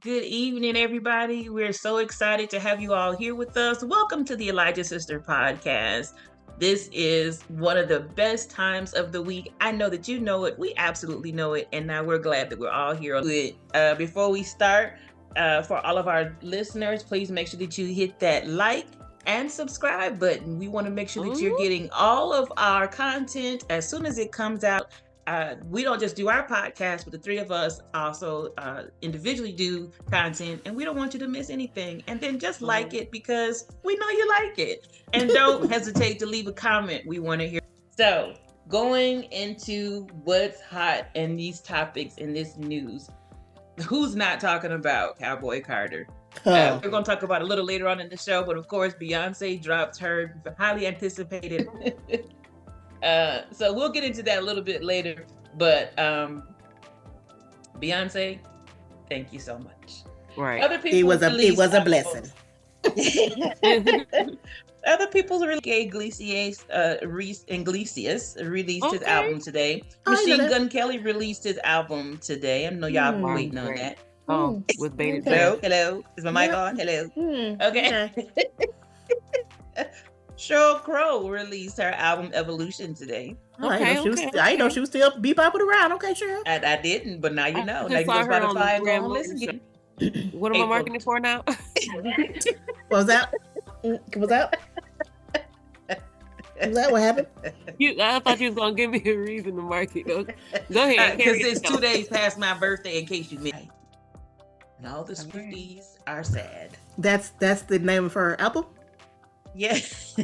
Good evening, everybody. We're so excited to have you all here with us. Welcome to the Elijah Sister Podcast. This is one of the best times of the week. I know that you know it. We absolutely know it. And now we're glad that we're all here. Before we start, for all of our listeners, please make sure that you hit that like and subscribe button. We want to make sure that you're getting all of our content as soon as it comes out. We don't just do our podcast, but the three of us also individually do content, and we don't want you to miss anything. And then just like it because we know you like it. And don't hesitate to leave a comment. We want to hear. So, going into what's hot in these topics in this news, who's not talking about Cowboy Carter? We're going to talk about it a little later on in the show, but of course, Beyonce dropped her highly anticipated. So we'll get into that a little bit later. But Beyonce, thank you so much. Right. Other people it was a blessing. Other people's Iglesias released his album today. Machine Gun Kelly released his album today. I know y'all been waiting on that. Oh, with baby. Hello. Is my mic on? Hello. Okay. Sheryl Crow released her album Evolution today. I didn't know she was still be popping around. Okay, sure. I didn't, but now you know. Now you go Spotify and go and listen. What am I marketing it for now? What was that? Was that what happened? I thought you was gonna give me a reason to market. Go ahead. Because it's 2 days past my birthday. In case you missed. And all the Swifties are sad. That's the name of her album. Yes.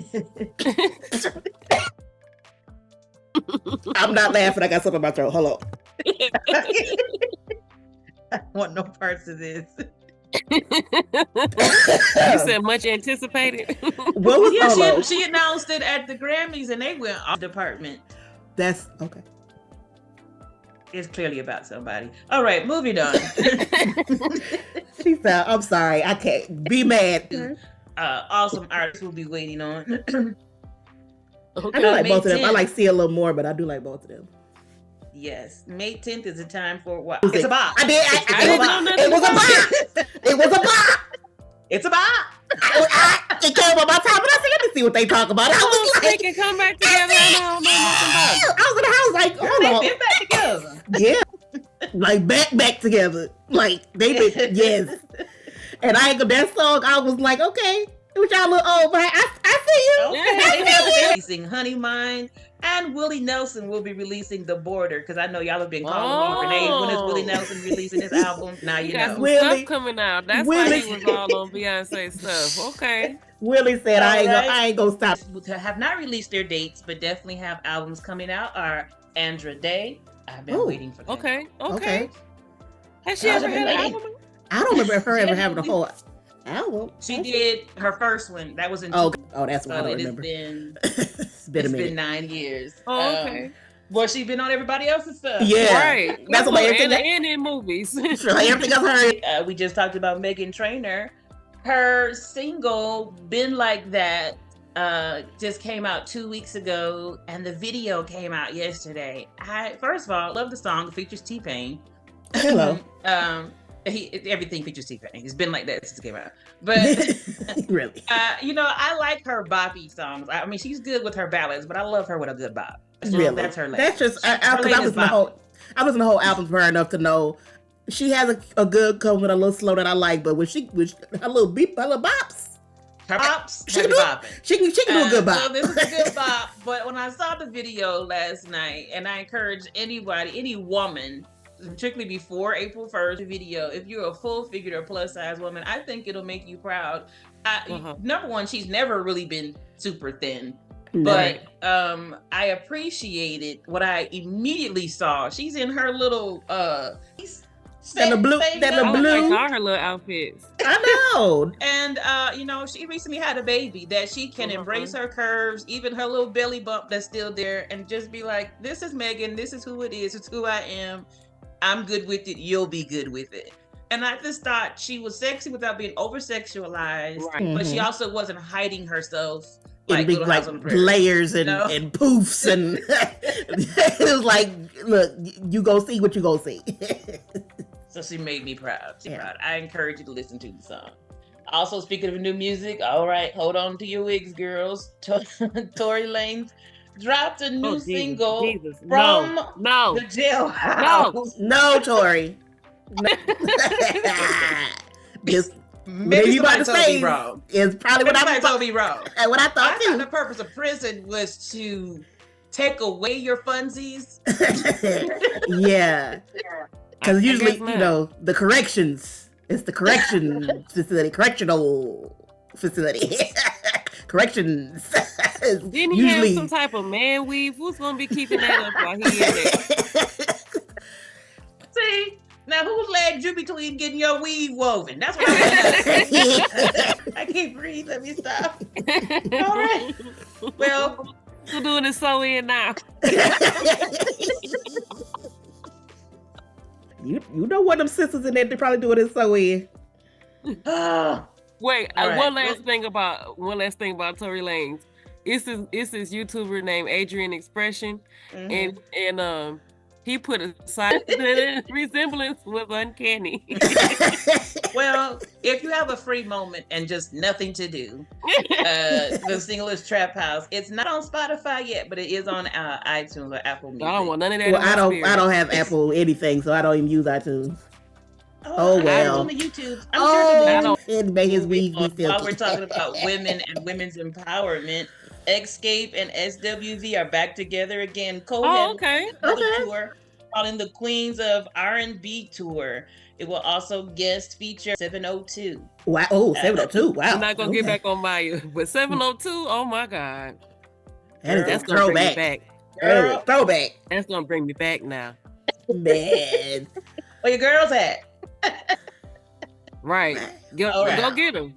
I'm not laughing. I got something in my throat. Hold on. I want no parts of this. You said much anticipated. What was she announced it at the Grammys and they went off department. That's okay. It's clearly about somebody. All right, moving on. She said, I'm sorry. I can't be mad. Awesome artists will be waiting on. I do like both of them. I like See a little more, but I do like both of them. Yes, May 10th is the time for what? It's a bop. I didn't know nothing. It was a bop. It was a bop. It's a bop. It came on my time, but I said, let me see what they talk about. I was like, they can come back together. I was in the house like, hold on. They've been back together. Yeah, like back together. Like they been yes. And that song, I was like, okay, what y'all look old, but I see you. They're releasing Honey Mine, and Willie Nelson will be releasing The Border, because I know y'all have been calling me, Renee, when is Willie Nelson releasing his album? Now you know. Some stuff coming out. That's why he was all on Beyonce stuff. Okay. Willie said, I ain't gonna stop. Have not released their dates, but definitely have albums coming out are Andra Day. I've been waiting for that. Okay. Has she ever had an album? I don't remember her ever having a whole album. She did her first one. That was in. Oh, that's what I don't remember. It's been 9 years. Oh, okay. Well, she's been on everybody else's stuff. Yeah, right. That's what and in movies. Everything I've heard. We just talked about Meghan Trainor. Her single "Been Like That" just came out 2 weeks ago, and the video came out yesterday. First of all, I love the song. It features T-Pain. Hello. Everything features T-Pain. It's been like that since it came out. But really, I like her boppy songs. I mean, she's good with her ballads, but I love her with a good bop. Really, that's her. That's just I was in the whole album for her enough to know she has a good cover with a little slow that I like. But when her little bops. Her bops, she can do a good bop. So this is a good bop. But when I saw the video last night, and I encourage anybody, any woman, particularly before April 1st video, if you're a full-figured or plus-size woman, I think it'll make you proud. Number one, she's never really been super thin. Right. But I appreciated what I immediately saw. She's in her little the blue like her little outfits. I know. And she recently had a baby that she can embrace her curves, even her little belly bump that's still there, and just be like, this is Megan, this is who it is, it's who I am. I'm good with it, you'll be good with it. And I just thought she was sexy without being over-sexualized, right. But she also wasn't hiding herself like big, like layers and poofs and it was like, look, you go see what you go see. So she made me proud. She Yeah. proud. I encourage you to listen to the song. Also, speaking of new music, all right, hold on to your wigs, girls. Tory Lanez dropped a new single from the jailhouse. No, Tori. No. Just Maybe you about to say wrong. Is probably what I told me wrong. What I thought too. The purpose of prison was to take away your funsies. Yeah. Because usually, the corrections. It's the correction facility, correctional facility. Corrections. Didn't he have some type of man weave? Who's going to be keeping that up while he in there? See? Now, whose legs you between getting your weave woven? That's what I can't breathe. Let me stop. All right. Well, who's doing it so in now? You know what them sisters in there, they probably doing it so in. Wait, right. One last thing about Tory Lanez. It's this YouTuber named Adrian Expression, and he put a sign that resemblance was uncanny. Well, if you have a free moment and just nothing to do, the single is Trap House. It's not on Spotify yet, but it is on iTunes or Apple Music. I don't want none of that. Well, I don't have Apple anything, so I don't even use iTunes. Oh well. On the YouTube. I'm sure it made his weave be filthy. While we're talking about women and women's empowerment, Escape and SWV are back together again. Tour calling the Queens of R&B tour. It will also guest feature 702. Wow! Oh, 702! Wow! I'm not gonna get back on Maya, but 702. Oh my God! That's gonna bring me back. Throwback. That's gonna bring me back now. Man, where your girls at? Right. Go get them.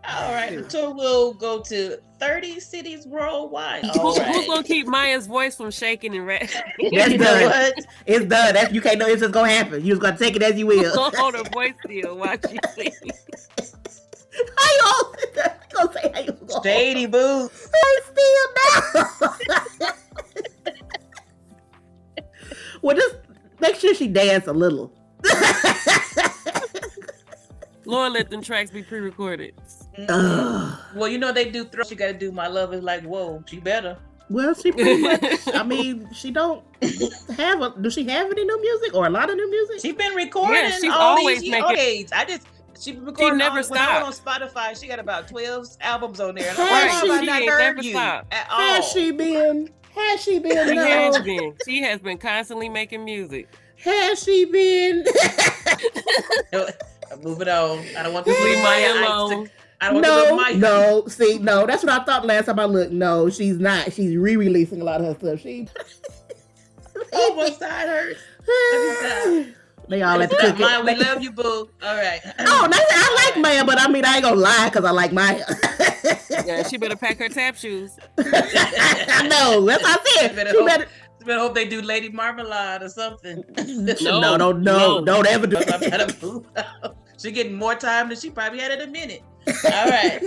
All right. The tour will go to 30 cities worldwide. Who's gonna keep Maya's voice from shaking and rattling? That's done. What? It's done. You can't know it's just gonna happen. You just gotta take it as you will. Hold her voice still while she sings. How you all gonna say how you go? Shady boots. Still now. Well, just make sure she dance a little. Lord, let them tracks be pre-recorded. Well, you know they do throw. You gotta do My Love Is Like Whoa. She better. Well, she pretty much. I mean, she don't have Do she have any new music or a lot of new music? She's been recording. Yeah, she's always making. She been recording. She never stopped. On Spotify, she got about 12 albums on there. She never stopped at all. Has she been? She has been. She has been constantly making music. Has she been? Move it on. I don't want to leave Maya alone. No. See, that's what I thought last time I looked. No, she's not. She's re-releasing a lot of her stuff. She. Oh, my side hurts. They all at the cookie. Maya, we love you, boo. All right. Oh, I like Maya, but I mean, I ain't gonna lie because I like Maya. Yeah, she better pack her tap shoes. I know. That's what I said. She better hope they do Lady Marmalade or something. No. Don't ever do that. She getting more time than she probably had in a minute. All right.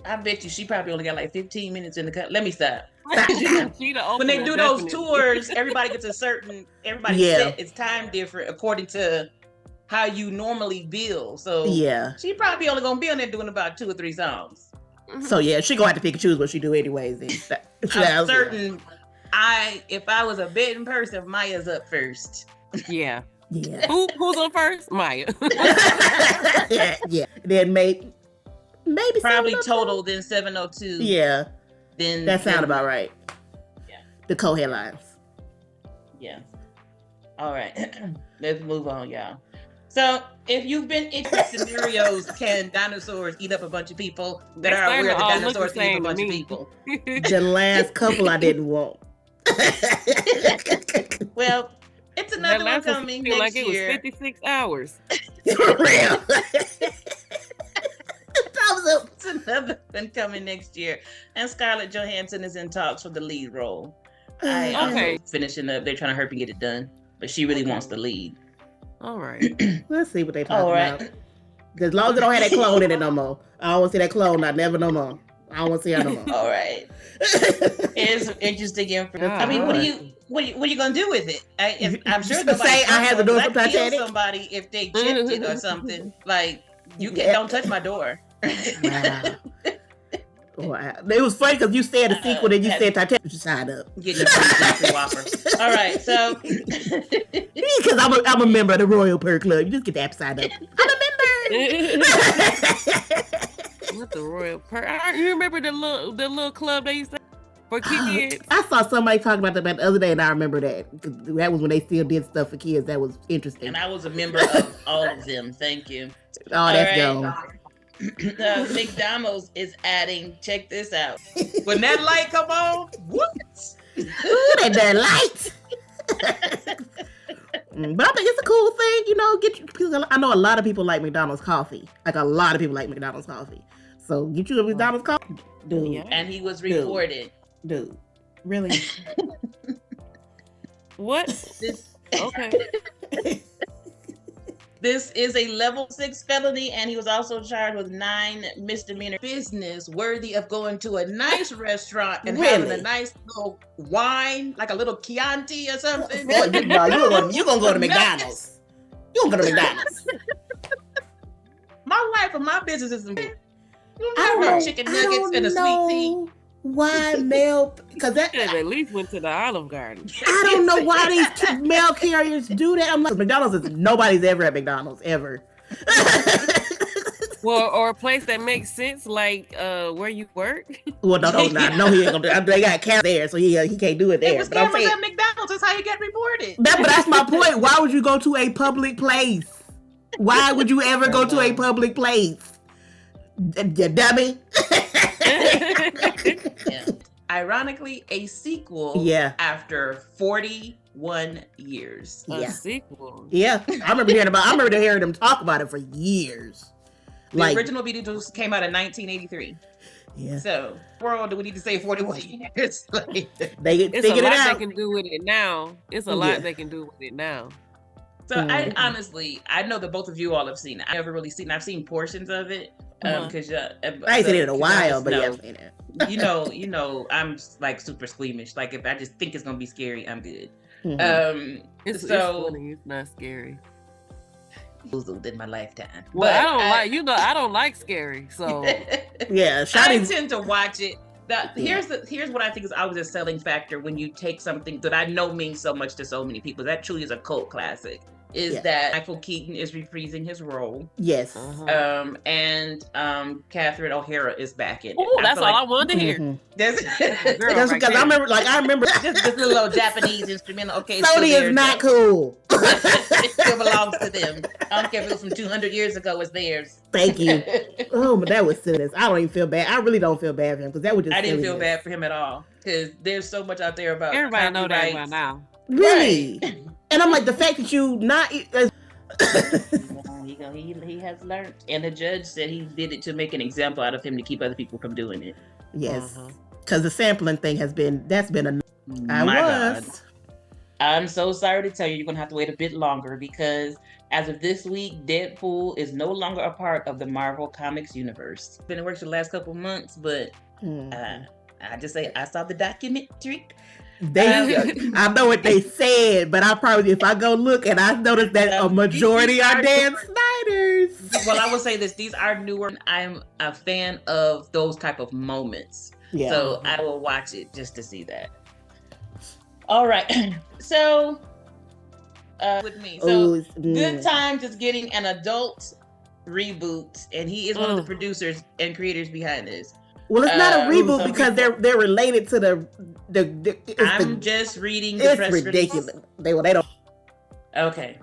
I bet you she probably only got like 15 minutes in the cut. Let me stop. When they do those tours, everybody gets everybody's set is time different according to how you normally bill. So she probably only gonna be on there doing about 2 or 3 songs. So she gonna have to pick and choose what she do anyways. I'm certain if I was a betting person, Maya's up first. Yeah. Who's on first? Maya. Yeah. Then maybe probably total, then 702. Yeah. Then that sounds about right. Yeah. The co-headlines. Yeah. All right. Let's move on, y'all. So, if you've been interested in scenarios, can dinosaurs eat up a bunch of people? That are aware that dinosaurs can eat up a bunch of people. The last couple I didn't want. Well, it's another one coming next like year. It was 56 hours. For real. It's another one coming next year. And Scarlett Johansson is in talks for the lead role. Finishing up. They're trying to hurry and get it done. But she really wants the lead. All right. Let's see what they talk about. As long as they don't have that clone in it no more. I don't want to see that clone. I never no more. I don't want to see her no more. All right. It's interesting information. I mean, what are you gonna do with it? I'm sure nobody say I had to do it for kill Titanic. somebody if they chipped it or something. Like you can don't touch my door. Wow. Wow. It was funny because you said a sequel and you said Titanic. You signed up. Getting a Whopper. All right, so because I'm a member of the Royal Perk Club. You just get that signed up. I'm a member. What the Royal Perk? You remember the little club they used to for kids? I saw somebody talking about that the other day, and I remember that. That was when they still did stuff for kids. That was interesting. And I was a member of all of them. Thank you. Oh, that's gone. McDonald's is adding. Check this out. When that light come on, what? Ooh, that light. But I think it's a cool thing, you know. I know a lot of people like McDonald's coffee. Like a lot of people like McDonald's coffee. So get you a McDonald's coffee, dude. Yeah. And he was reported. Dude, really? What? Okay. This is a level 6 felony, and he was also charged with 9 misdemeanor business worthy of going to a nice restaurant and having a nice little wine, like a little Chianti or something. Boy, you're gonna go to McDonald's. You gonna go to McDonald's. My wife and my business is in I don't know. Chicken nuggets and a sweet tea. Why male? Because that at least went to the Olive Garden. I don't know why these mail carriers do that. I'm like, McDonald's is nobody's ever at McDonald's ever. Well, or a place that makes sense, like where you work. Well, no, he ain't gonna do. They got cameras there, so he can't do it there. It was cameras at McDonald's. That's how you get reported. But that's my point. Why would you go to a public place? Why would you ever go to a public place? You dummy. Yeah. Ironically, a sequel after 41 years. A sequel. Yeah. I remember hearing them talk about it for years. The original Beetlejuice came out in 1983. Yeah. So, world, do we need to say 41 years? It's a lot they can do with it now. It's a lot they can do with it now. So I honestly know that both of you all have seen it. I've never really seen it. I've seen portions of it. Because I ain't seen it in a while, but I've seen it. you know, I'm like super squeamish. Like if I just think it's gonna be scary, I'm good. It's funny. It's not scary. In my lifetime. Well, I don't like scary. So yeah, I tend to watch it. Here's what I think is always a selling factor when you take something that I know means so much to so many people. That truly is a cult classic. That Michael Keaton is reprising his role. Yes. And Catherine O'Hara is back in it. Oh, that's all I wanted to hear. Because I remember this little Japanese instrumental. Okay, Sony is not cool. It still belongs to them. I don't care if it was from 200 years ago. It's theirs. Thank you. Oh, but that was silly. I don't even feel bad. I really don't feel bad for him because that was just. I didn't feel bad for him at all because there's so much out there about everybody know that by now. Really. Right. And I'm like, the fact that you not... He has learned. And the judge said he did it to make an example out of him to keep other people from doing it. Yes. Because the sampling thing that's been a... God. I'm so sorry to tell you, you're going to have to wait a bit longer because as of this week, Deadpool is no longer a part of the Marvel Comics universe. Been in works for the last couple months, but I just say I saw the documentary. I know what they said, but I probably, if I go look and I notice that a majority are Dan Snyder's. Well, I will say this: these are newer. I'm a fan of those type of moments, so I will watch it just to see that. All right, so with me, so Good Times is getting an adult reboot, and he is one of the producers and creators behind this. Well, it's not a reboot because they're related to the I'm just reading the press release. It's ridiculous. They don't. Okay.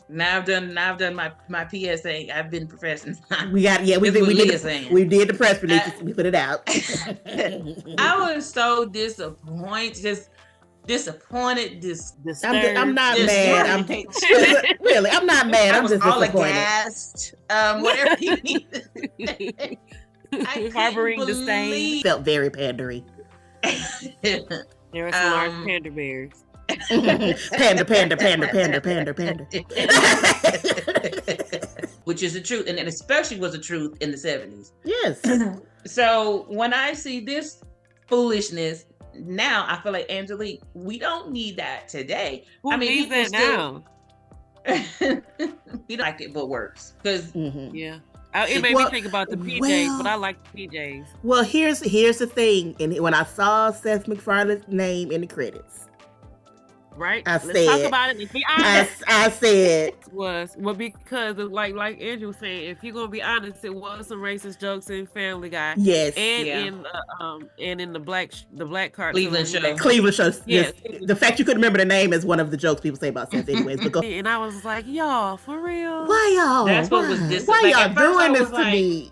Now I've done my PSA. I've been professional. We did the press release. We put it out. I was so disappointed. I'm not mad. I'm not mad. I'm just all disappointed. Aghast. Whatever you need to say. Harboring disdain. Felt very pandery. There are some large panda bears. Panda. Which is the truth, and especially was the truth in the 70s. Yes. So when I see this foolishness now, I feel like Angelique, we don't need that today. Who needs that now? We don't like it, but works because yeah. It made me think about the PJs, but I like the PJs. Well, here's the thing, and when I saw Seth MacFarlane's name in the credits, right? Let's talk about it. Let's be honest. I said because like Andrew said, if you're gonna be honest, it was some racist jokes in Family Guy. Yes, and in the black cartoon. Cleveland show. Yes, the fact you couldn't remember the name is one of the jokes people say about Seth, anyways. But go. And I was like, y'all, for real? Why y'all? That's what was this. Why y'all doing this to me?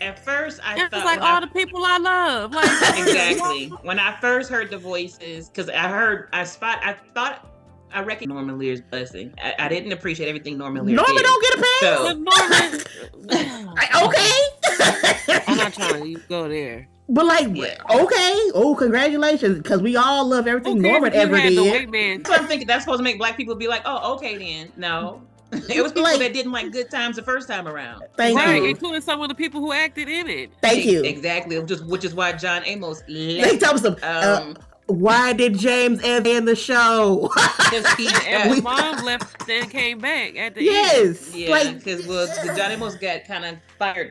At first, I thought like all the people I love. Like exactly. When I first heard the voices, because I thought I recognized Norman Lear's blessing. I didn't appreciate everything Norman Lear Norman did. don't get a pass. So, okay. I'm not trying to go there. But like, okay. Oh, congratulations, because we all love everything Norman ever did. So I'm thinking that's supposed to make black people be like, oh, okay then. No. It was people that didn't like Good Times the first time around. Thank you. Including some of the people who acted in it. Thank you. Exactly. Which is why John Amos left. They tell us why did James end the show? Because mom left and came back at the end. Yeah, because John Amos got kind of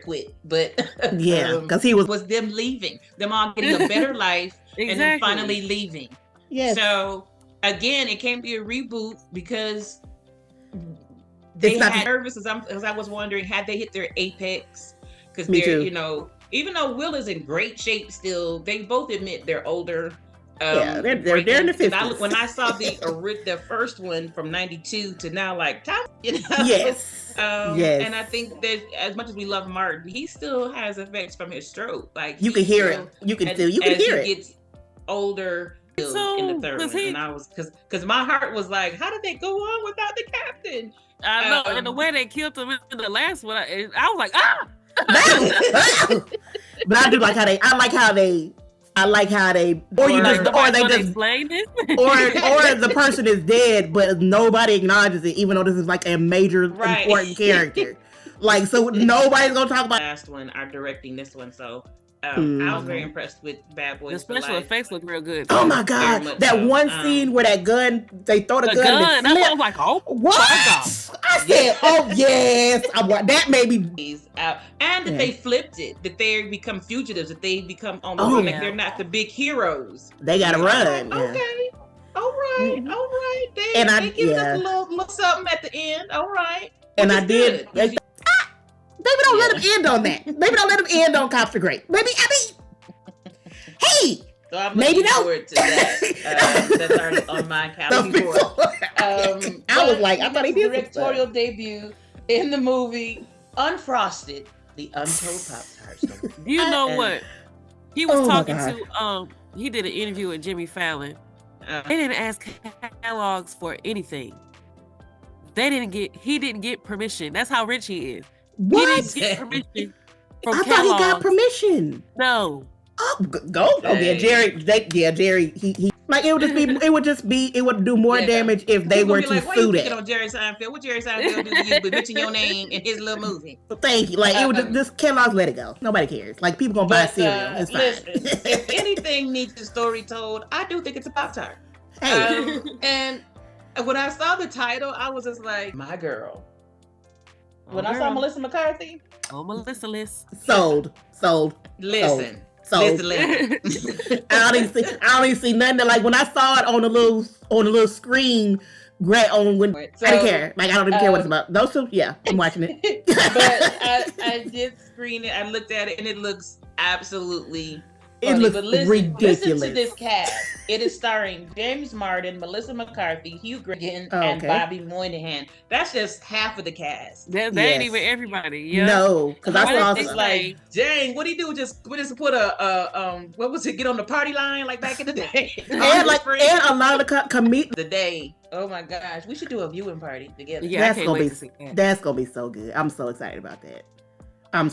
quit. But yeah, because he was them leaving. Them all getting a better life and then finally leaving. Yes. So again, it can't be a reboot because they had nervous as I was wondering, had they hit their apex? Because they're, even though Will is in great shape still, they both admit they're older. They're in the 50s. When I saw the first one from '92 to now, like, yes. And I think that as much as we love Martin, he still has effects from his stroke. Like you can hear it. You can hear it. He gets older. In the third one, and I was because my heart was like, how did they go on without the captain? I know, and the way they killed him in the last one, I was like, But I do like how they. Or the person is dead, but nobody acknowledges it, even though this is like a major important character. Like, so nobody's gonna talk about. Last one, are directing this one, so. I was very impressed with Bad Boys. The special effects look real good. Oh my god, that one scene where that gun, they throw the gun. I was like, oh, what? I said, oh yes, that made me. And that they flipped it, that they become fugitives, that they become on the like they're not the big heroes. They gotta run. Okay, all right. They give us a little something at the end. All right, and I did. Maybe don't let him end on that. Maybe don't let him end on Cops Are Great. Hey! So I'm looking forward to that. That's already on my calendar. I was like, I thought he did directorial debut in the movie Unfrosted, the Untold Pop-Tart story. You know what? He was talking to, he did an interview with Jimmy Fallon. They didn't ask Kellogg's for anything. He didn't get permission. That's how rich he is. What? He didn't get permission from I thought he got permission. No. Oh, go. Oh, yeah, Jerry. He like it would do more damage if they were to sue that. On Jerry Seinfeld. What Jerry Seinfeld do to you? But mention your name in his little movie. Thank you. Like it would just Kellogg's let it go. Nobody cares. Like people gonna buy cereal. It's fine. Listen, if anything needs a story told, I do think it's a Pop-Tart. Hey. And when I saw the title, I was just like, my girl. When I saw Melissa McCarthy. Oh, Melissa Liz. Sold. Listen. I don't even see nothing that, like when I saw it on the little screen. I didn't care. Like I don't even care what it's about. Those two, yeah, I'm watching it. But I did screen it. I looked at it, and it looks absolutely. It looks ridiculous. Listen to this cast. It is starring James Martin, Melissa McCarthy, Hugh Grant, and Bobby Moynihan. That's just half of the cast. That ain't even everybody. Yeah. No, because I saw it's like, dang, what do you do? Just put a what was it? Get on the party line like back in the day. and a lot of the day. Oh my gosh, we should do a viewing party together. Yeah, that's gonna be so good. I'm so excited about that. Right.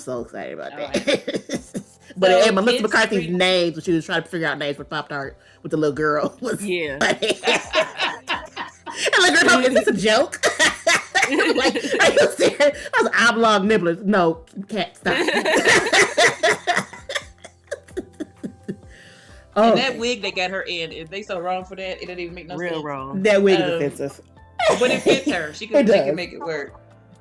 But so Melissa McCarthy's name, so she was trying to figure out names for Pop-Tart with the little girl. And the girl told me, is this a joke? Like, are you serious? I was oblong nibblers. No, can't stop. And that wig they got her in, they so wrong for that. It didn't even make no sense. Real wrong. That wig is offensive. But it fits her. She can make it work.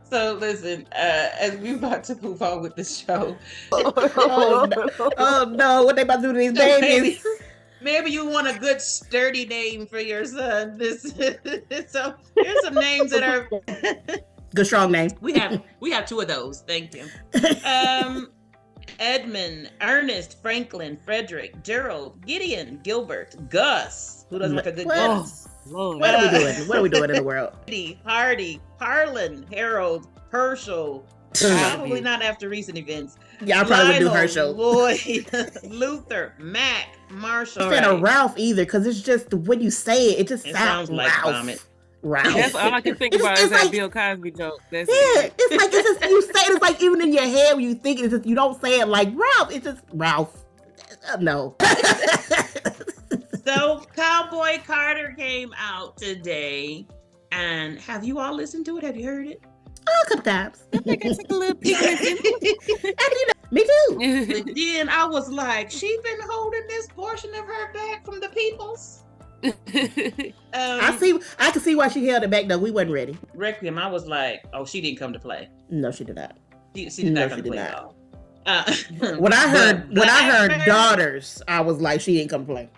So listen, as we about to move on with the show. Oh no, what they about to do to these babies? Maybe you want a good sturdy name for your son. So here's some names that are good strong name. We have two of those. Thank you. Edmund, Ernest, Franklin, Frederick, Gerald, Gideon, Gilbert, Gus. Who doesn't like a good Gus? What are we doing? What are we doing in the world? Hardy, Harlan, Harold, Herschel. Probably not after recent events. Yeah, I probably would do Herschel. Lloyd, Luther, Mac, Marshall. I'm not a fan of Ralph either, because it's just when you say it, it sounds like Ralph. vomit. Ralph. That's all I can think about is that Bill Cosby joke. That's it's like it's just you say it, it's like even in your head when you think it, it's just you don't say it like Ralph. It's just Ralph. No. So Cowboy Carter came out today, and have you all listened to it? Have you heard it? Oh, a couple times. I think I took a little peek. Me too. But then I was like, she been holding this portion of her back from the peoples. I can see why she held it back though. We wasn't ready. Requiem, I was like, oh, she didn't come to play. No, she did not. She did not come to play at all. When I heard daughters, I was like, she didn't come to play.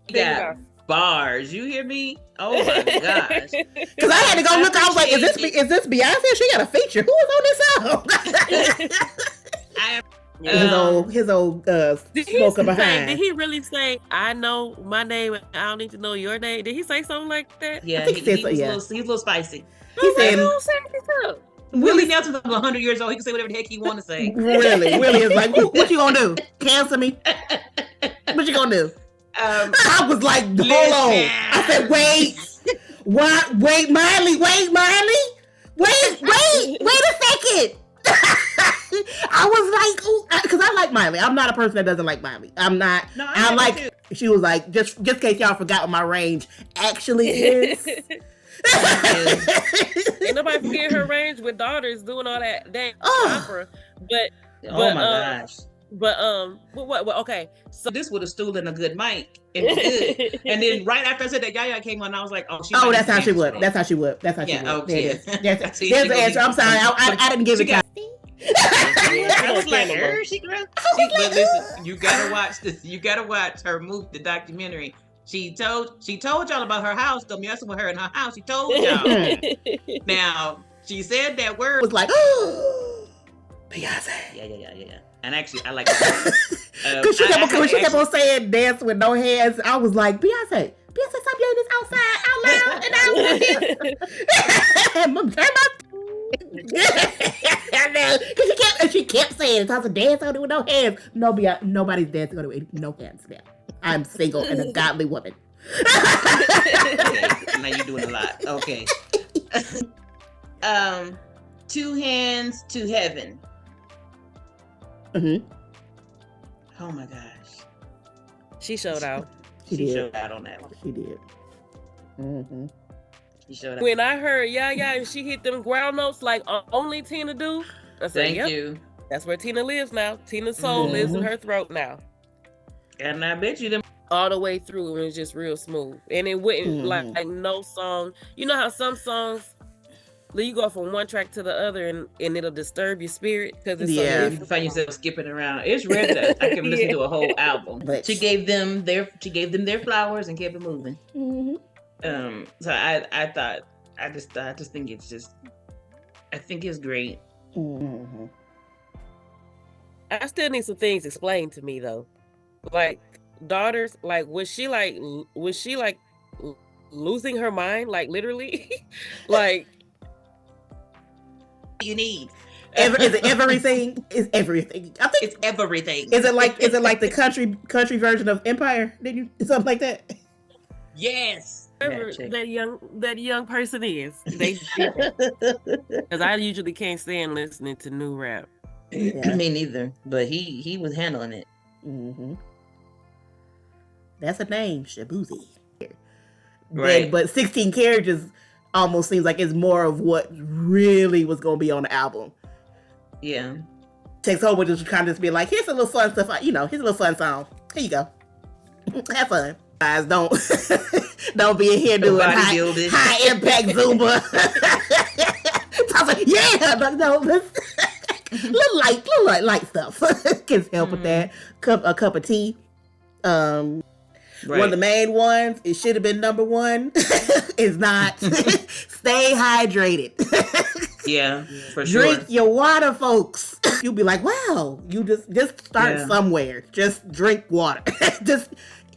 Yeah, bars. You hear me? Oh my gosh! Because I had to go look. I was like, is this Beyonce? She got a feature. Who is on this song? his old smoker behind. Did he really say, "I know my name, I don't need to know your name"? Did he say something like that? Yeah, he was a little spicy. He said, Willie Nelson's 100 years old. He can say whatever the heck he want to say. Really, Willie is like, what you gonna do? Cancel me? What you gonna do? I was like, hold on. I said, wait, what? Wait, Miley, wait a second. I was like, because I like Miley. I'm not a person that doesn't like Miley. I'm not. No, I like. Too. She was like, just in case y'all forgot what my range actually is. Ain't nobody forget her range with daughters doing all that dang opera. But oh my gosh. But what? Okay. So this would have stolen a good mic. Good. And then right after I said that, Yaya came on, I was like, oh, that's how she would. That's how she would. That's how she would. Okay. There's the answer. I'm sorry. I didn't give it time. I was like, but listen, you gotta watch this. You gotta watch her movie, the documentary. She told y'all about her house. Don't mess with her in her house. She told y'all. Now she said that word was like, oh, Beyonce. Yeah. And actually, I like that. Because she kept on saying dance with no hands. I was like, Beyonce, stop yelling this outside out loud. And I was like, because she kept saying it's time to dance on it with no hands. Nobody's dancing on it with no hands now. I'm single and a godly woman. Okay, now you're doing a lot. Okay. Two hands to heaven. Mm-hmm. Oh my gosh. She showed out. She showed out on that one. She did. Mm-hmm. She showed out. When I heard and she hit them ground notes like only Tina do, I said, Thank you. That's where Tina lives now. Tina's soul lives in her throat now. And I bet you them all the way through, and it's just real smooth. And it wouldn't like no song. You know how some songs you go from one track to the other and it'll disturb your spirit because it's you find yourself skipping around. It's rare that I can listen to a whole album. But she gave them their flowers and kept it moving. Mm-hmm. So I just think it's great. Mm-hmm. I still need some things explained to me though. Like daughters, like was she like losing her mind, like literally? Like you need is it everything? Is everything? I think it's everything. Is it like the country version of Empire? Did you something like that? Yes. That young person is. They because I usually can't stand listening to new rap. Yeah. Me neither. But he was handling it. Mm-hmm. That's a name, Shabuzi. Right. But 16 carriages almost seems like it's more of what really was going to be on the album. Yeah. Takes over just kind of just be like, here's a little fun stuff. Here's a little fun song. Here you go. Have fun. Guys, don't be in here doing high impact Zumba. Yeah, no, little light stuff can help with that. A cup of tea. One of the main ones, it should have been number one, is not. Stay hydrated. Yeah, for sure. Drink your water, folks. You'll be like, wow, you just start somewhere. Just drink water.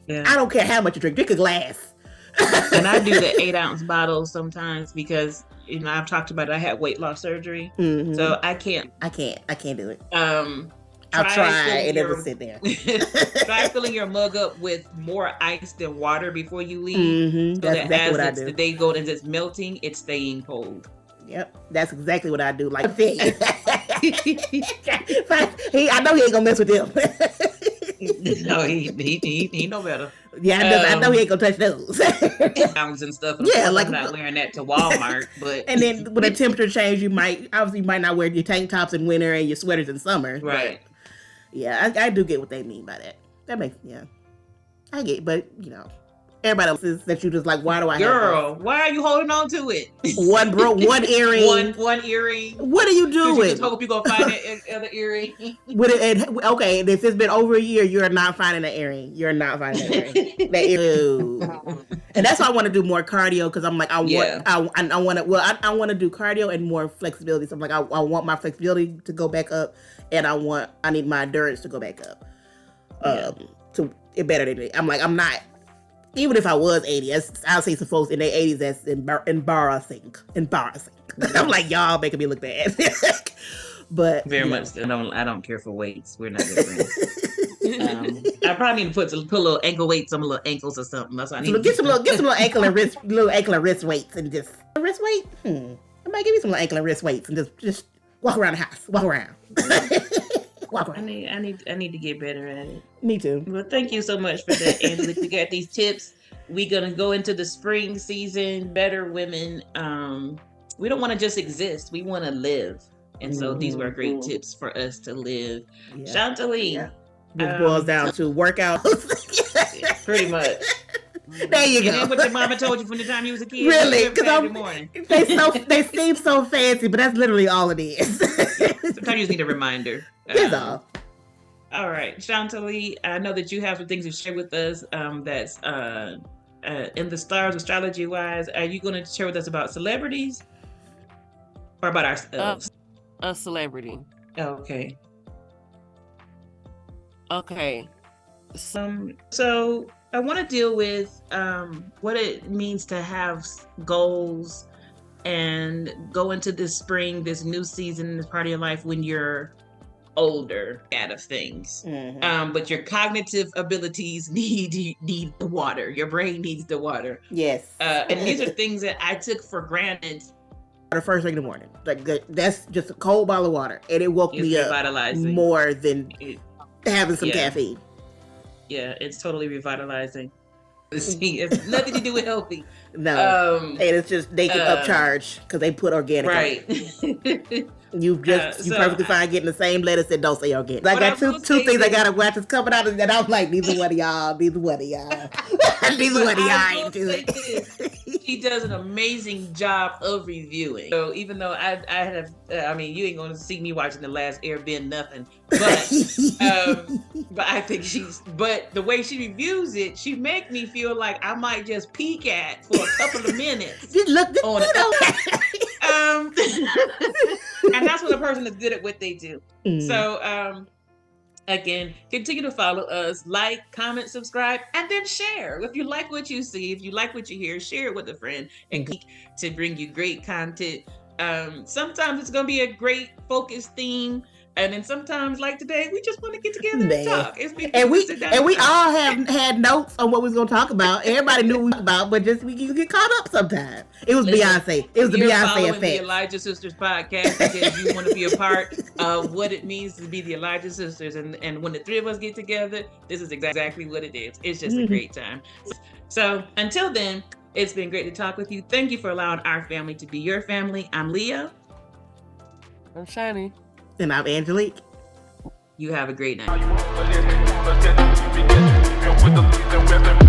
I don't care how much you drink a glass. And I do the 8-ounce bottles sometimes because, I've talked about it. I had weight loss surgery. So I can't do it. I'll try and never sit there. Try filling your mug up with more ice than water before you leave. So that's that exactly as the day goes and it's melting, it's staying cold. Yep, that's exactly what I do. Like, I know he ain't gonna mess with them. No, he know better. Yeah, I know he ain't gonna touch those. Pounds and stuff. Yeah, like I'm not wearing that to Walmart, but and then when the temperature change, you might not wear your tank tops in winter and your sweaters in summer. Right. Yeah, I do get what they mean by that. That makes I get, but everybody else is that you just like. Why do I? Girl, why are you holding on to it? One earring. One earring. What are you doing? You just hope you gonna find that other earring. Okay, if it's been over a year, you're not finding an earring. You're not finding that earring. And that's why I want to do more cardio because I'm like I want to do cardio and more flexibility. So I'm like I want my flexibility to go back up, and I need my endurance to go back up. To it better than me. I'm like I'm not. Even if I was 80, I'll see some folks in their 80s that's embarrassing. I'm like, y'all making me look bad. But very much. I don't care for weights. We're not good friends. I probably need to put a little ankle weights on my little ankles or something. That's what I need. So get some little ankle and wrist weights and just a wrist weight. I might give you some little ankle and wrist weights and just walk around the house. Walk around. I need to get better at it. Me too. Well, thank you so much for that, Angela. You got these tips. We're gonna go into the spring season. Better women. We don't want to just exist. We want to live. And so these were great tips for us to live. Yeah. Chantalee. Yeah. This boils down to workouts. Pretty much. There you go. And what your mama told you from the time you was a kid. Really? Because they seem so fancy, but that's literally all it is. Sometimes you just need a reminder. That's all. All right, Chantalee, I know that you have some things to share with us that's in the stars, astrology-wise. Are you going to share with us about celebrities or about ourselves? A celebrity. Okay. So I want to deal with what it means to have goals and go into this spring, this new season, this part of your life when you're older out of things. But your cognitive abilities need the water. Your brain needs the water. Yes. And these are things that I took for granted. The first thing in the morning, that's just a cold bottle of water, and it woke me up more than having some caffeine. Yeah, it's totally revitalizing. It's nothing to do with healthy. No, and it's just they can upcharge because they put organic. Right. You perfectly fine getting the same lettuce that don't say organic. I got two things I gotta watch is coming out, and I was like, these are one of y'all. These are one of y'all. These are one of y'all ain't do it. He does an amazing job of reviewing. So even though I have, you ain't gonna see me watching The Last Airbender nothing, but I think but the way she reviews it, she make me feel like I might just peek at for a couple of minutes. Just look on it. And that's when a person is good at what they do. So again, continue to follow us, like, comment, subscribe, and then share. If you like what you see, if you like what you hear, share it with a friend and click to bring you great content. Sometimes it's going to be a great focused theme. And then sometimes, like today, we just want to get together and talk. And we all have had notes on what we was going to talk about. Everybody knew what we was about, but you get caught up sometimes. It was Beyonce. It was the Beyonce effect. The Elijah Sisters podcast because you want to be a part of what it means to be the Elijah Sisters. And when the three of us get together, this is exactly what it is. It's just a great time. So until then, it's been great to talk with you. Thank you for allowing our family to be your family. I'm Leah. I'm Shani. And I'm Angelique. You have a great night. better.